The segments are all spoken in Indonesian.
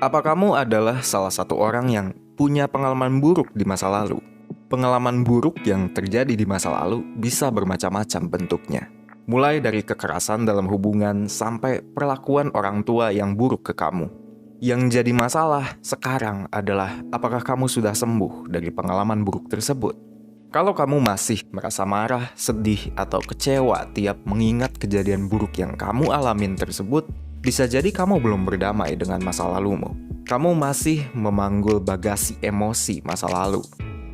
Apa kamu adalah salah satu orang yang punya pengalaman buruk di masa lalu? Pengalaman buruk yang terjadi di masa lalu bisa bermacam-macam bentuknya. Mulai dari kekerasan dalam hubungan sampai perlakuan orang tua yang buruk ke kamu. Yang jadi masalah sekarang adalah apakah kamu sudah sembuh dari pengalaman buruk tersebut? Kalau kamu masih merasa marah, sedih, atau kecewa tiap mengingat kejadian buruk yang kamu alamin tersebut, bisa jadi kamu belum berdamai dengan masa lalumu. Kamu masih memanggul bagasi emosi masa lalu.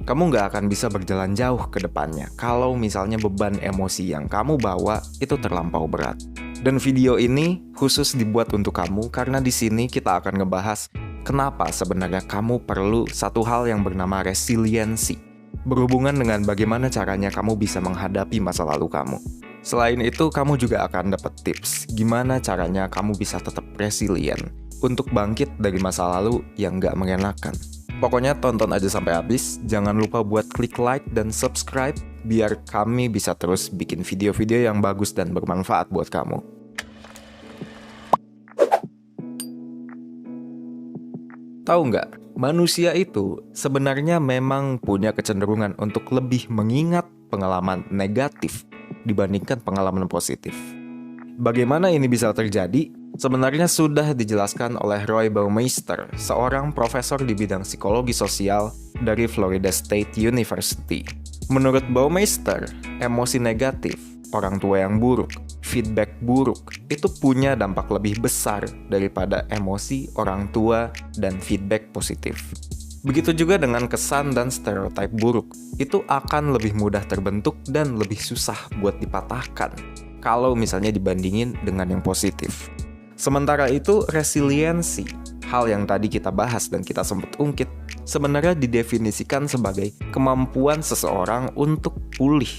Kamu gak akan bisa berjalan jauh ke depannya kalau misalnya beban emosi yang kamu bawa itu terlampau berat. Dan video ini khusus dibuat untuk kamu karena di sini kita akan ngebahas kenapa sebenarnya kamu perlu satu hal yang bernama resiliensi. Berhubungan dengan bagaimana caranya kamu bisa menghadapi masa lalu kamu. Selain itu, kamu juga akan dapat tips gimana caranya kamu bisa tetap resilient untuk bangkit dari masa lalu yang gak mengenakan. Pokoknya tonton aja sampai habis, jangan lupa buat klik like dan subscribe biar kami bisa terus bikin video-video yang bagus dan bermanfaat buat kamu. Tahu nggak, manusia itu sebenarnya memang punya kecenderungan untuk lebih mengingat pengalaman negatif dibandingkan pengalaman positif. Bagaimana ini bisa terjadi? Sebenarnya sudah dijelaskan oleh Roy Baumeister, seorang profesor di bidang psikologi sosial dari Florida State University. Menurut Baumeister, emosi negatif, orang tua yang buruk, feedback buruk, itu punya dampak lebih besar daripada emosi orang tua dan feedback positif. Begitu juga dengan kesan dan stereotip buruk, itu akan lebih mudah terbentuk dan lebih susah buat dipatahkan kalau misalnya dibandingin dengan yang positif. Sementara itu, resiliensi, hal yang tadi kita bahas dan kita sempat ungkit, sebenarnya didefinisikan sebagai kemampuan seseorang untuk pulih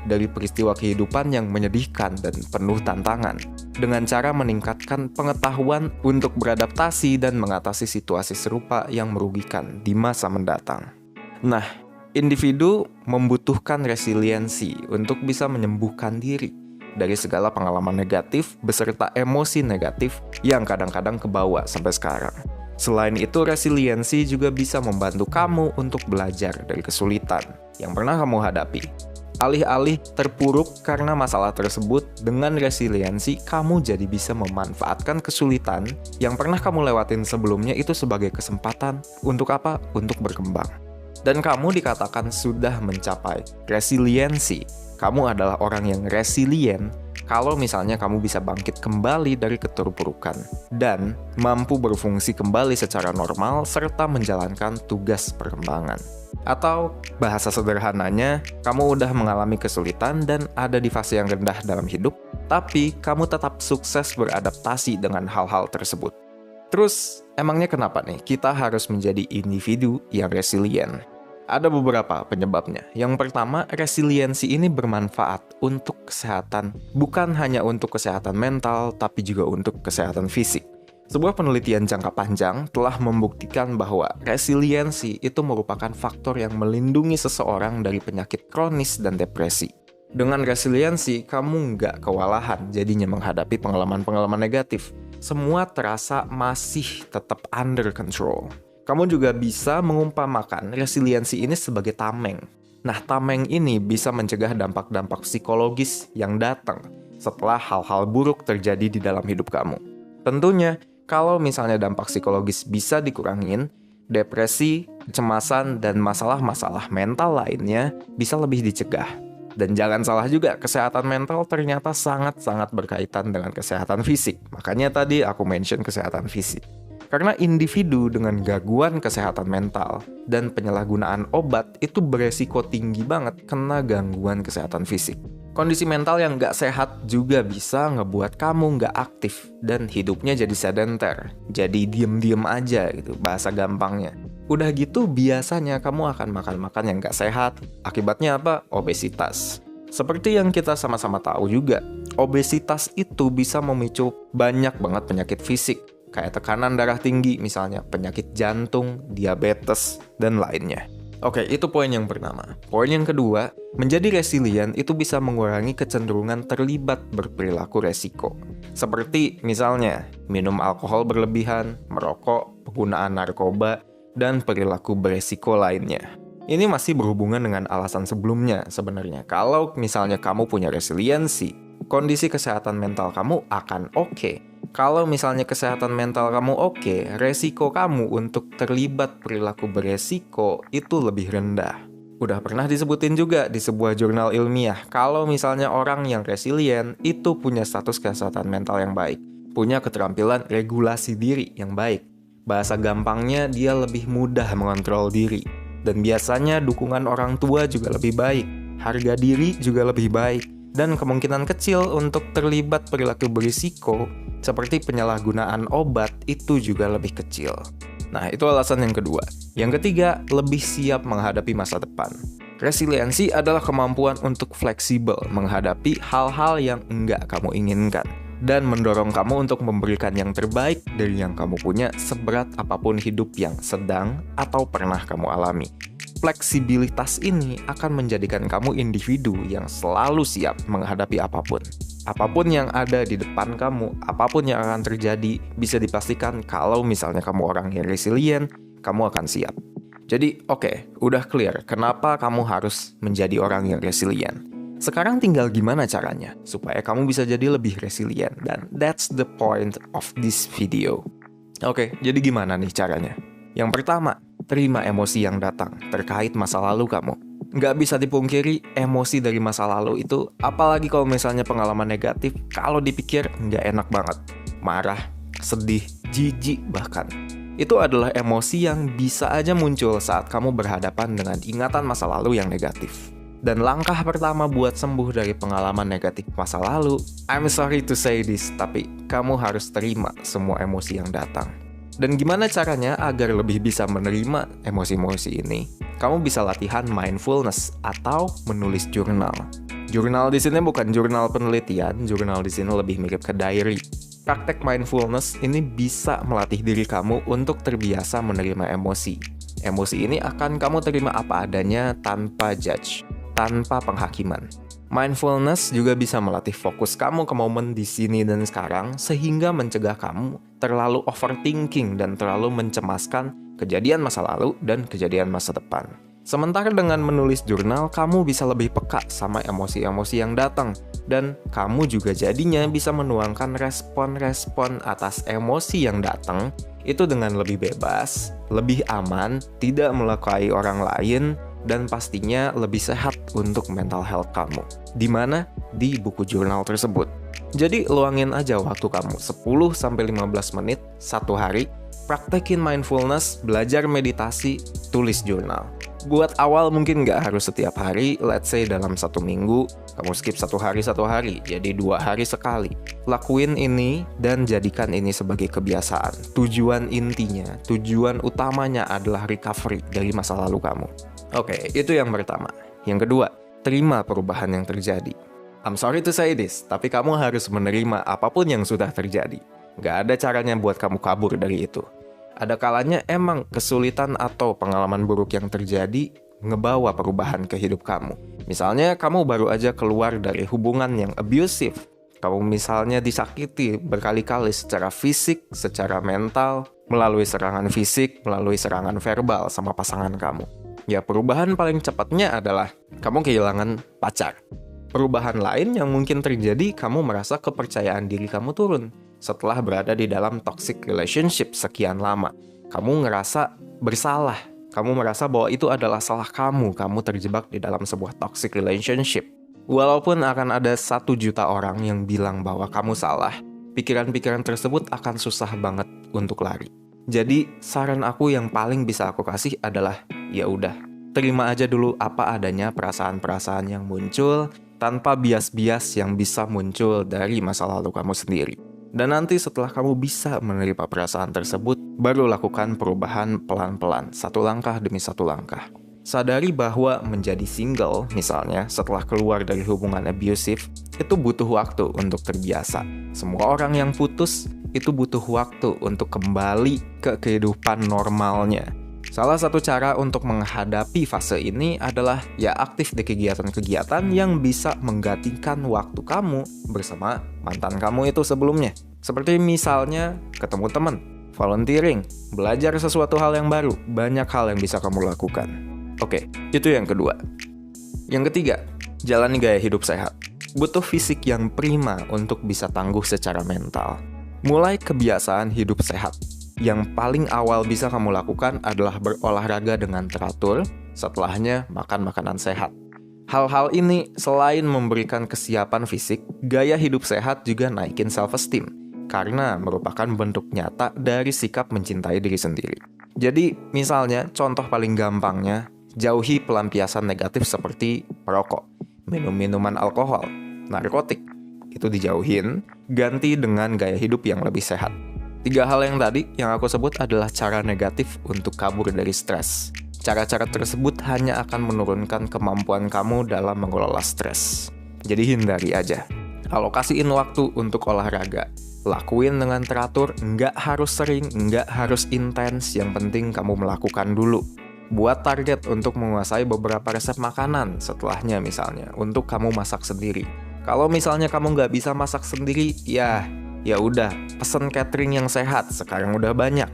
dari peristiwa kehidupan yang menyedihkan dan penuh tantangan, dengan cara meningkatkan pengetahuan untuk beradaptasi dan mengatasi situasi serupa yang merugikan di masa mendatang. Nah, individu membutuhkan resiliensi untuk bisa menyembuhkan diri dari segala pengalaman negatif beserta emosi negatif yang kadang-kadang kebawa sampai sekarang. Selain itu, resiliensi juga bisa membantu kamu untuk belajar dari kesulitan yang pernah kamu hadapi. Alih-alih terpuruk karena masalah tersebut, dengan resiliensi kamu jadi bisa memanfaatkan kesulitan yang pernah kamu lewatin sebelumnya itu sebagai kesempatan untuk apa? Untuk berkembang. Dan kamu dikatakan sudah mencapai resiliensi. Kamu adalah orang yang resilient kalau misalnya kamu bisa bangkit kembali dari keterpurukan dan mampu berfungsi kembali secara normal serta menjalankan tugas perkembangan. Atau bahasa sederhananya, kamu udah mengalami kesulitan dan ada di fase yang rendah dalam hidup, tapi kamu tetap sukses beradaptasi dengan hal-hal tersebut. Terus, emangnya kenapa nih kita harus menjadi individu yang resilient? Ada beberapa penyebabnya. Yang pertama, resiliensi ini bermanfaat untuk kesehatan, bukan hanya untuk kesehatan mental, tapi juga untuk kesehatan fisik. Sebuah penelitian jangka panjang telah membuktikan bahwa resiliensi itu merupakan faktor yang melindungi seseorang dari penyakit kronis dan depresi. Dengan resiliensi, kamu nggak kewalahan jadinya menghadapi pengalaman-pengalaman negatif. Semua terasa masih tetap under control. Kamu juga bisa mengumpamakan resiliensi ini sebagai tameng. Nah, tameng ini bisa mencegah dampak-dampak psikologis yang datang setelah hal-hal buruk terjadi di dalam hidup kamu. Tentunya, kalau misalnya dampak psikologis bisa dikurangin, depresi, kecemasan, dan masalah-masalah mental lainnya bisa lebih dicegah. Dan jangan salah juga, kesehatan mental ternyata sangat-sangat berkaitan dengan kesehatan fisik. Makanya tadi aku mention kesehatan fisik. Karena individu dengan gangguan kesehatan mental dan penyalahgunaan obat itu beresiko tinggi banget kena gangguan kesehatan fisik. Kondisi mental yang gak sehat juga bisa ngebuat kamu gak aktif dan hidupnya jadi sedenter, jadi diem-diem aja gitu, bahasa gampangnya. Udah gitu biasanya kamu akan makan-makan yang gak sehat, akibatnya apa? Obesitas. Seperti yang kita sama-sama tahu juga, obesitas itu bisa memicu banyak banget penyakit fisik, kayak tekanan darah tinggi misalnya, penyakit jantung, diabetes, dan lainnya. Oke, itu poin yang pertama. Poin yang kedua, menjadi resilient itu bisa mengurangi kecenderungan terlibat berperilaku resiko. Seperti misalnya, minum alkohol berlebihan, merokok, penggunaan narkoba, dan perilaku beresiko lainnya. Ini masih berhubungan dengan alasan sebelumnya sebenarnya. Kalau misalnya kamu punya resiliensi, kondisi kesehatan mental kamu akan oke. Kalau misalnya kesehatan mental kamu oke, resiko kamu untuk terlibat perilaku beresiko itu lebih rendah. Udah pernah disebutin juga di sebuah jurnal ilmiah, kalau misalnya orang yang resilient itu punya status kesehatan mental yang baik, punya keterampilan regulasi diri yang baik. Bahasa gampangnya dia lebih mudah mengontrol diri. Dan biasanya dukungan orang tua juga lebih baik, harga diri juga lebih baik, dan kemungkinan kecil untuk terlibat perilaku berisiko seperti penyalahgunaan obat itu juga lebih kecil. Nah, itu alasan yang kedua. Yang ketiga, lebih siap menghadapi masa depan. Resiliensi adalah kemampuan untuk fleksibel menghadapi hal-hal yang enggak kamu inginkan dan mendorong kamu untuk memberikan yang terbaik dari yang kamu punya seberat apapun hidup yang sedang atau pernah kamu alami. Fleksibilitas ini akan menjadikan kamu individu yang selalu siap menghadapi apapun. Apapun yang ada di depan kamu, apapun yang akan terjadi, bisa dipastikan kalau misalnya kamu orang yang resilient, kamu akan siap. Jadi, oke, udah clear kenapa kamu harus menjadi orang yang resilient. Sekarang tinggal gimana caranya supaya kamu bisa jadi lebih resilient, dan that's the point of this video. Oke, jadi gimana nih caranya? Yang pertama, terima emosi yang datang terkait masa lalu kamu. Nggak bisa dipungkiri, emosi dari masa lalu itu, apalagi kalau misalnya pengalaman negatif, kalau dipikir nggak enak banget. Marah, sedih, jijik bahkan. Itu adalah emosi yang bisa aja muncul saat kamu berhadapan dengan ingatan masa lalu yang negatif. Dan langkah pertama buat sembuh dari pengalaman negatif masa lalu, I'm sorry to say this, tapi kamu harus terima semua emosi yang datang. Dan gimana caranya agar lebih bisa menerima emosi-emosi ini? Kamu bisa latihan mindfulness atau menulis jurnal. Jurnal di sini bukan jurnal penelitian, jurnal di sini lebih mirip ke diary. Praktek mindfulness ini bisa melatih diri kamu untuk terbiasa menerima emosi. Emosi ini akan kamu terima apa adanya tanpa judge, tanpa penghakiman. Mindfulness juga bisa melatih fokus kamu ke momen di sini dan sekarang sehingga mencegah kamu terlalu overthinking dan terlalu mencemaskan kejadian masa lalu dan kejadian masa depan. Sementara dengan menulis jurnal, kamu bisa lebih peka sama emosi-emosi yang datang dan kamu juga jadinya bisa menuangkan respon-respon atas emosi yang datang itu dengan lebih bebas, lebih aman, tidak melukai orang lain, dan pastinya lebih sehat untuk mental health kamu. Di mana? Di buku jurnal tersebut. Jadi luangin aja waktu kamu 10-15 menit satu hari, praktekin mindfulness, belajar meditasi, tulis jurnal. Buat awal mungkin nggak harus setiap hari, let's say dalam 1 minggu, kamu skip 1 hari, jadi 2 hari sekali. Lakuin ini dan jadikan ini sebagai kebiasaan. Tujuan intinya, tujuan utamanya adalah recovery dari masa lalu kamu. Oke, itu yang pertama. Yang kedua, terima perubahan yang terjadi. I'm sorry to say this, tapi kamu harus menerima apapun yang sudah terjadi. Nggak ada caranya buat kamu kabur dari itu. Ada kalanya emang kesulitan atau pengalaman buruk yang terjadi ngebawa perubahan ke hidup kamu. Misalnya kamu baru aja keluar dari hubungan yang abusive. Kamu misalnya disakiti berkali-kali secara fisik, secara mental, melalui serangan fisik, melalui serangan verbal sama pasangan kamu. Ya, perubahan paling cepatnya adalah kamu kehilangan pacar. Perubahan lain yang mungkin terjadi, kamu merasa kepercayaan diri kamu turun. Setelah berada di dalam toxic relationship sekian lama, kamu ngerasa bersalah. Kamu merasa bahwa itu adalah salah kamu terjebak di dalam sebuah toxic relationship. Walaupun akan ada 1 juta orang yang bilang bahwa kamu salah, pikiran-pikiran tersebut akan susah banget untuk lari. Jadi, saran aku yang paling bisa aku kasih adalah, ya udah, terima aja dulu apa adanya perasaan-perasaan yang muncul, tanpa bias-bias yang bisa muncul dari masa lalu kamu sendiri. Dan nanti setelah kamu bisa menerima perasaan tersebut, baru lakukan perubahan pelan-pelan, 1 langkah demi 1 langkah. Sadari bahwa menjadi single, misalnya, setelah keluar dari hubungan abusive, itu butuh waktu untuk terbiasa. Semua orang yang putus, itu butuh waktu untuk kembali ke kehidupan normalnya. Salah satu cara untuk menghadapi fase ini adalah ya aktif di kegiatan-kegiatan yang bisa menggantikan waktu kamu bersama mantan kamu itu sebelumnya. Seperti misalnya ketemu teman, volunteering, belajar sesuatu hal yang baru, banyak hal yang bisa kamu lakukan. Oke, itu yang kedua. Yang ketiga, jalani gaya hidup sehat. Butuh fisik yang prima untuk bisa tangguh secara mental. Mulai kebiasaan hidup sehat. Yang paling awal bisa kamu lakukan adalah berolahraga dengan teratur, setelahnya makan makanan sehat. Hal-hal ini selain memberikan kesiapan fisik, gaya hidup sehat juga naikin self-esteem, karena merupakan bentuk nyata dari sikap mencintai diri sendiri. Jadi, misalnya, contoh paling gampangnya, jauhi pelampiasan negatif seperti perokok, minum minuman alkohol, narkotik. Itu dijauhin, ganti dengan gaya hidup yang lebih sehat. 3 hal yang tadi yang aku sebut adalah cara negatif untuk kabur dari stres. Cara-cara tersebut hanya akan menurunkan kemampuan kamu dalam mengelola stres. Jadi hindari aja. Alokasiin waktu untuk olahraga. Lakuin dengan teratur, nggak harus sering, nggak harus intens, yang penting kamu melakukan dulu. Buat target untuk menguasai beberapa resep makanan setelahnya misalnya, untuk kamu masak sendiri. Kalau misalnya kamu nggak bisa masak sendiri, ya udah, pesen catering yang sehat, sekarang udah banyak.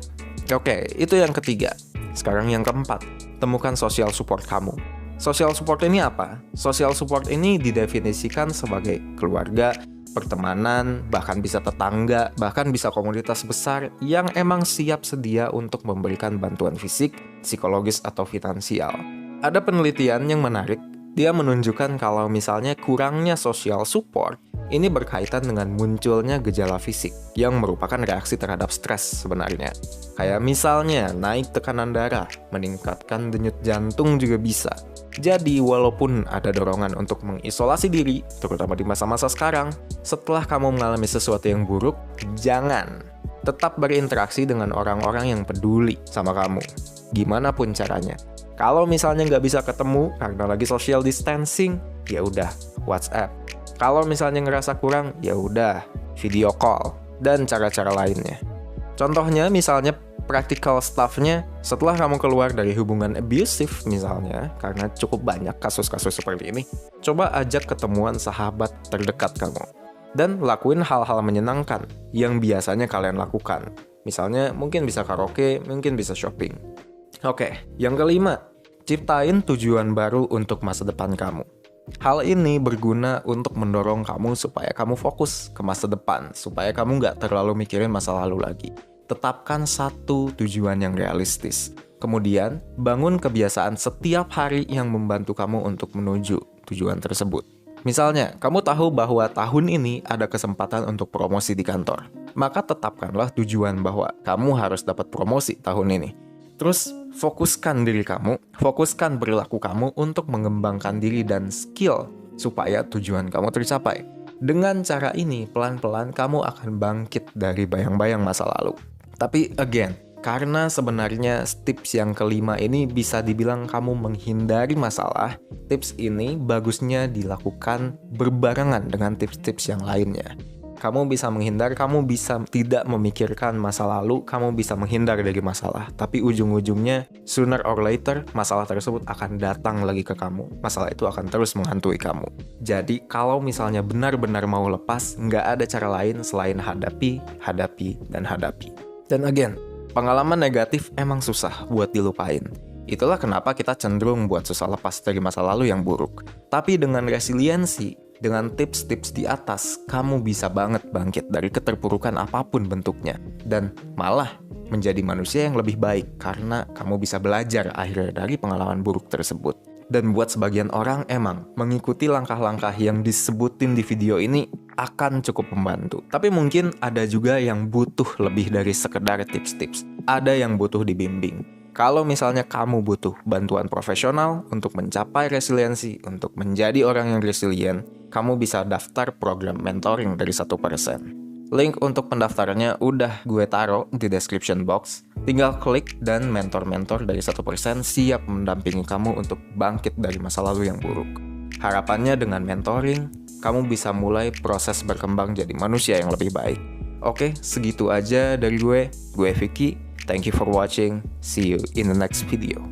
Oke, itu yang ketiga. Sekarang yang keempat, temukan social support kamu. Social support ini apa? Social support ini didefinisikan sebagai keluarga, pertemanan, bahkan bisa tetangga, bahkan bisa komunitas besar yang emang siap sedia untuk memberikan bantuan fisik, psikologis, atau finansial. Ada penelitian yang menarik, dia menunjukkan kalau misalnya kurangnya social support, ini berkaitan dengan munculnya gejala fisik yang merupakan reaksi terhadap stres sebenarnya. Kayak misalnya naik tekanan darah, meningkatkan denyut jantung juga bisa. Jadi walaupun ada dorongan untuk mengisolasi diri, terutama di masa-masa sekarang, setelah kamu mengalami sesuatu yang buruk, jangan. Tetap berinteraksi dengan orang-orang yang peduli sama kamu. Gimana pun caranya. Kalau misalnya nggak bisa ketemu karena lagi social distancing, ya udah, WhatsApp. Kalau misalnya ngerasa kurang, ya udah, video call, dan cara-cara lainnya. Contohnya misalnya practical stuff-nya, setelah kamu keluar dari hubungan abusive misalnya, karena cukup banyak kasus-kasus seperti ini, coba ajak ketemuan sahabat terdekat kamu. Dan lakuin hal-hal menyenangkan yang biasanya kalian lakukan. Misalnya mungkin bisa karaoke, mungkin bisa shopping. Oke, yang kelima, ciptain tujuan baru untuk masa depan kamu. Hal ini berguna untuk mendorong kamu supaya kamu fokus ke masa depan, supaya kamu nggak terlalu mikirin masa lalu lagi. Tetapkan satu tujuan yang realistis. Kemudian, bangun kebiasaan setiap hari yang membantu kamu untuk menuju tujuan tersebut. Misalnya, kamu tahu bahwa tahun ini ada kesempatan untuk promosi di kantor. Maka tetapkanlah tujuan bahwa kamu harus dapat promosi tahun ini. Terus, fokuskan diri kamu, fokuskan perilaku kamu untuk mengembangkan diri dan skill supaya tujuan kamu tercapai. Dengan cara ini, pelan-pelan kamu akan bangkit dari bayang-bayang masa lalu. Tapi again, karena sebenarnya tips yang kelima ini bisa dibilang kamu menghindari masalah, tips ini bagusnya dilakukan berbarengan dengan tips-tips yang lainnya. Kamu bisa menghindar, kamu bisa tidak memikirkan masa lalu, kamu bisa menghindar dari masalah. Tapi ujung-ujungnya, sooner or later, masalah tersebut akan datang lagi ke kamu. Masalah itu akan terus menghantui kamu. Jadi, kalau misalnya benar-benar mau lepas, nggak ada cara lain selain hadapi, dan hadapi. Dan again, pengalaman negatif emang susah buat dilupain. Itulah kenapa kita cenderung buat susah lepas dari masa lalu yang buruk. Tapi dengan resiliensi, dengan tips-tips di atas, kamu bisa banget bangkit dari keterpurukan apapun bentuknya. Dan malah menjadi manusia yang lebih baik karena kamu bisa belajar akhirnya dari pengalaman buruk tersebut. Dan buat sebagian orang emang mengikuti langkah-langkah yang disebutin di video ini akan cukup membantu. Tapi mungkin ada juga yang butuh lebih dari sekedar tips-tips. Ada yang butuh dibimbing. Kalau misalnya kamu butuh bantuan profesional untuk mencapai resiliensi, untuk menjadi orang yang resilient, kamu bisa daftar program mentoring dari 1%. Link untuk pendaftarannya udah gue taruh di description box. Tinggal klik dan mentor-mentor dari 1% siap mendampingi kamu untuk bangkit dari masa lalu yang buruk. Harapannya dengan mentoring, kamu bisa mulai proses berkembang jadi manusia yang lebih baik. Oke, segitu aja dari gue Vicky. Thank you for watching. See you in the next video.